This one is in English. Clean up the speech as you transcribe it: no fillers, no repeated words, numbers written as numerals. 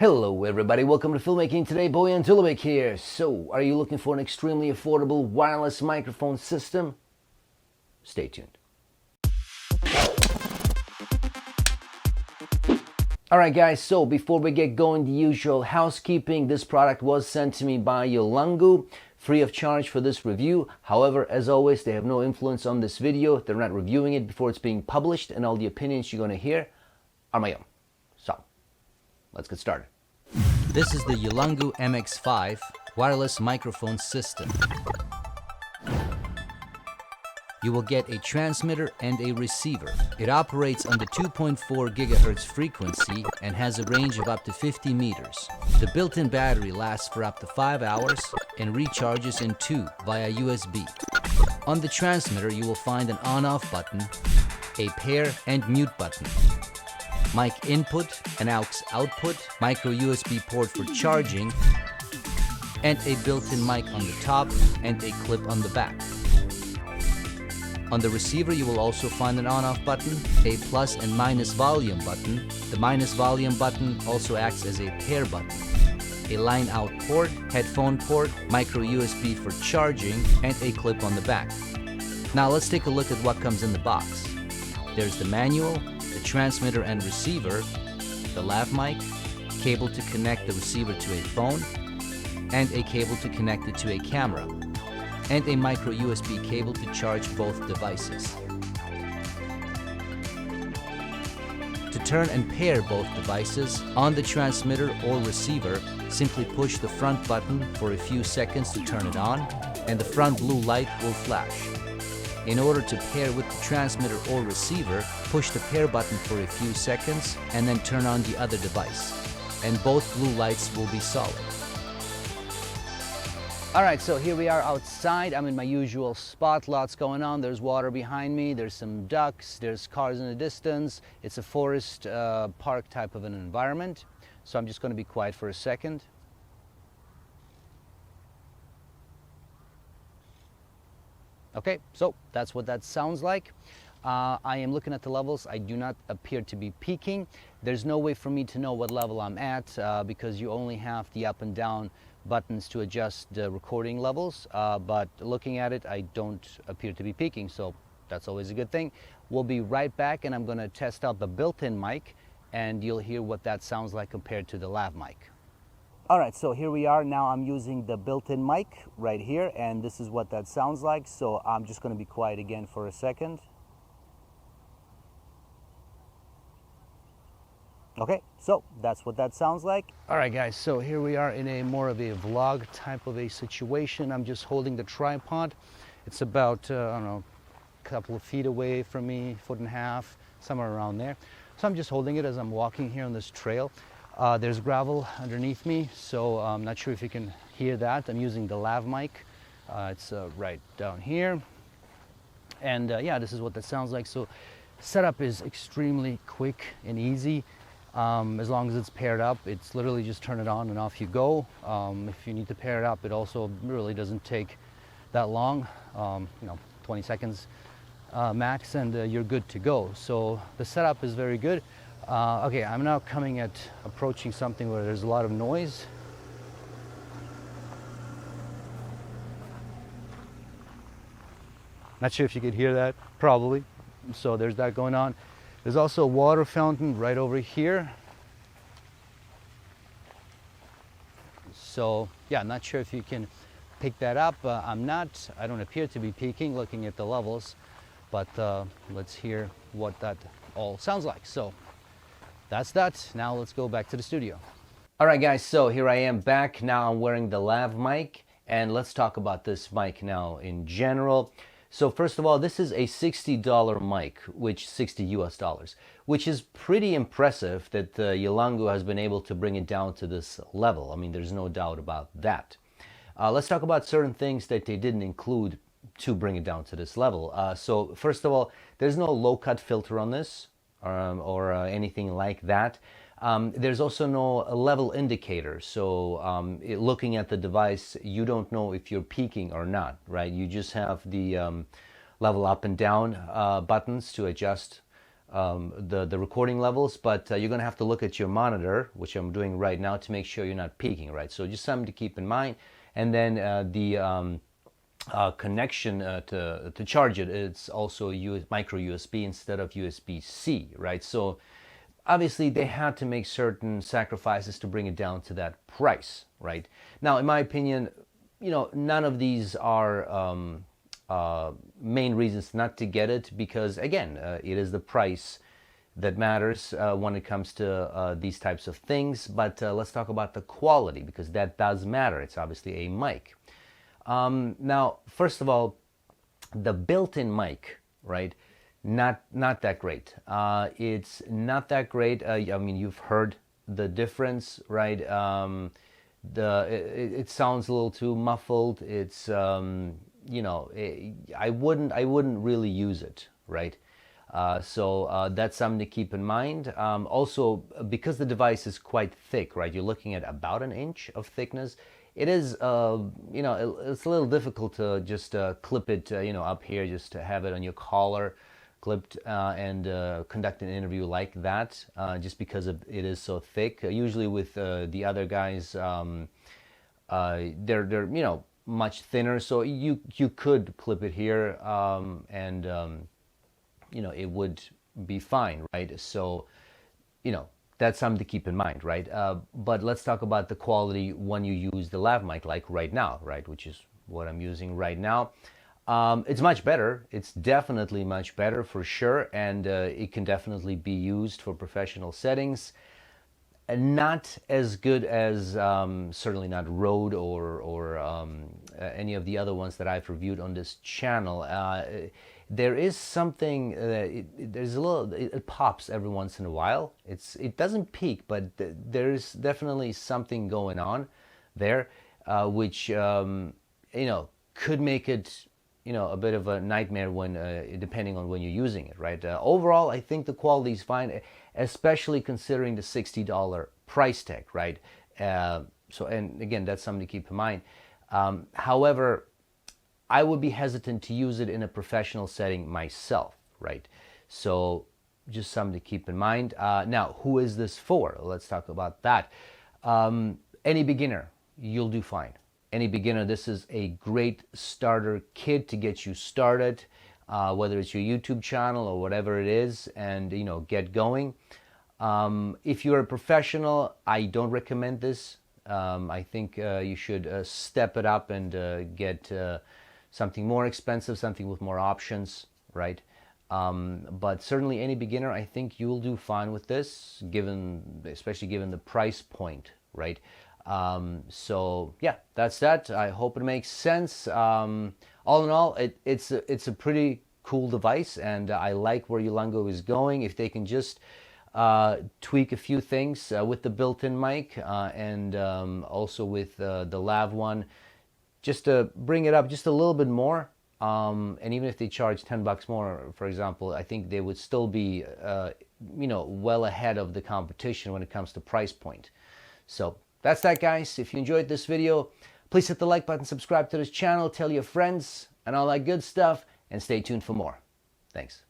Hello everybody, welcome to Filmmaking. Today, Boy and Dulabic here. So, are you looking for an extremely affordable wireless microphone system? Stay tuned. Alright guys, so before we get going, the usual housekeeping. This product was sent to me by Yelangu, free of charge for this review. However, as always, they have no influence on this video. They're not reviewing it before it's being published, and all the opinions you're going to hear are my own. So, let's get started. This is the Yelangu MX5 wireless microphone system. You will get a transmitter and a receiver. It operates on the 2.4 GHz frequency and has a range of up to 50 meters. The built-in battery lasts for up to 5 hours and recharges in 2 via USB. On the transmitter, you will find an on-off button, a pair and mute button, mic input, an aux output, micro USB port for charging, and a built-in mic on the top and a clip on the back. On the receiver, you will also find an on-off button, a plus and minus volume button. The minus volume button also acts as a pair button, a line out port, headphone port, micro USB for charging, and a clip on the back. Now let's take a look at what comes in the box. There's the manual, the transmitter and receiver, the lav mic, cable to connect the receiver to a phone, and a cable to connect it to a camera, and a micro USB cable to charge both devices. To turn and pair both devices on the transmitter or receiver, simply push the front button for a few seconds to turn it on, and the front blue light will flash. In order to pair with the transmitter or receiver, push the pair button for a few seconds and then turn on the other device, and both blue lights will be solid. Alright, so here we are outside. I'm in my usual spot. Lots going on. There's water behind me. There's some ducks. There's cars in the distance. It's a forest park type of an environment. So I'm just going to be quiet for a second. Okay, so that's what that sounds like. I am looking at the levels. I do not appear to be peaking. There's no way for me to know what level I'm at because you only have the up and down buttons to adjust the recording levels, but looking at it, I don't appear to be peaking, so that's always a good thing. We'll be right back, and I'm going to test out the built-in mic, and you'll hear what that sounds like compared to the lav mic. Alright, so here we are. Now I'm using the built-in mic right here, and this is what that sounds like, so I'm just going to be quiet again for a second. Okay, so that's what that sounds like. All right, guys, so here we are in a more of a vlog type of a situation. I'm just holding the tripod. It's about, I don't know, a couple of feet away from me, 1.5 feet, somewhere around there. So I'm just holding it as I'm walking here on this trail. There's gravel underneath me, so I'm not sure if you can hear that. I'm using the lav mic. It's right down here. And yeah, this is what that sounds like. So setup is extremely quick and easy. As long as it's paired up, it's literally just turn it on and off you go. If you need to pair it up, it also really doesn't take that long, 20 seconds max, and you're good to go. So the setup is very good. Okay, I'm now approaching something where there's a lot of noise. Not sure if you could hear that, probably. So there's that going on. There's also a water fountain right over here. So yeah, I'm not sure if you can pick that up. I don't appear to be peaking looking at the levels, but let's hear what that all sounds like. So that's that. Now let's go back to the studio. All right, guys, so here I am back. Now I'm wearing the lav mic, and let's talk about this mic now in general. So first of all, this is a $60 mic, which $60 US, which is pretty impressive that Yelangu has been able to bring it down to this level. I mean, there's no doubt about that. Let's talk about certain things that they didn't include to bring it down to this level. So first of all, there's no low-cut filter on this or anything like that. There's also no level indicator, so looking at the device, you don't know if you're peaking or not, right? You just have the level up and down buttons to adjust the recording levels, but you're going to have to look at your monitor, which I'm doing right now, to make sure you're not peaking, right? So just something to keep in mind. And then the connection to charge it, it's also micro USB instead of USB-C, right? So obviously they had to make certain sacrifices to bring it down to that price, right? Now, in my opinion, none of these are main reasons not to get it, because again, it is the price that matters when it comes to these types of things. But let's talk about the quality, because that does matter. It's obviously a mic. Now, first of all, the built-in mic, right? Not that great. It's not that great. I mean, you've heard the difference, right? It sounds a little too muffled. It's I wouldn't really use it, right? So that's something to keep in mind. Also, because the device is quite thick, right? You're looking at about an inch of thickness. It is, it's a little difficult to just clip it, up here, just to have it on your collar, clipped, and conduct an interview like that, just because it is so thick. Usually with the other guys, they're much thinner, so you could clip it here, and it would be fine, right? So that's something to keep in mind, right? But let's talk about the quality when you use the lav mic, like right now, right? Which is what I'm using right now. It's much better. It's definitely much better for sure, and it can definitely be used for professional settings. Not as good as certainly not Rode or any of the other ones that I've reviewed on this channel. There is something, there's a little, it pops every once in a while. It doesn't peak, but there's definitely something going on there, which could make it a bit of a nightmare when depending on when you're using it, right? Overall, I think the quality is fine, especially considering the $60 price tag, right? So, and again, that's something to keep in mind. However, I would be hesitant to use it in a professional setting myself, right? So just something to keep in mind. Now, who is this for? Let's talk about that. Any beginner, you'll do fine. Any beginner, this is a great starter kit to get you started, whether it's your YouTube channel or whatever it is, and get going. If you're a professional, I don't recommend this. I think you should step it up and get something more expensive, something with more options, right? But certainly any beginner, I think you'll do fine with this, especially given the price point, right? So yeah, that's that. I hope it makes sense. All in all, it's a pretty cool device, and I like where Yelangu is going. If they can just tweak a few things with the built-in mic and also with the lav one, just to bring it up just a little bit more, and even if they charge $10 more, for example, I think they would still be well ahead of the competition when it comes to price point. So that's that, guys. If you enjoyed this video, please hit the like button, subscribe to this channel, tell your friends, and all that good stuff, and stay tuned for more. Thanks.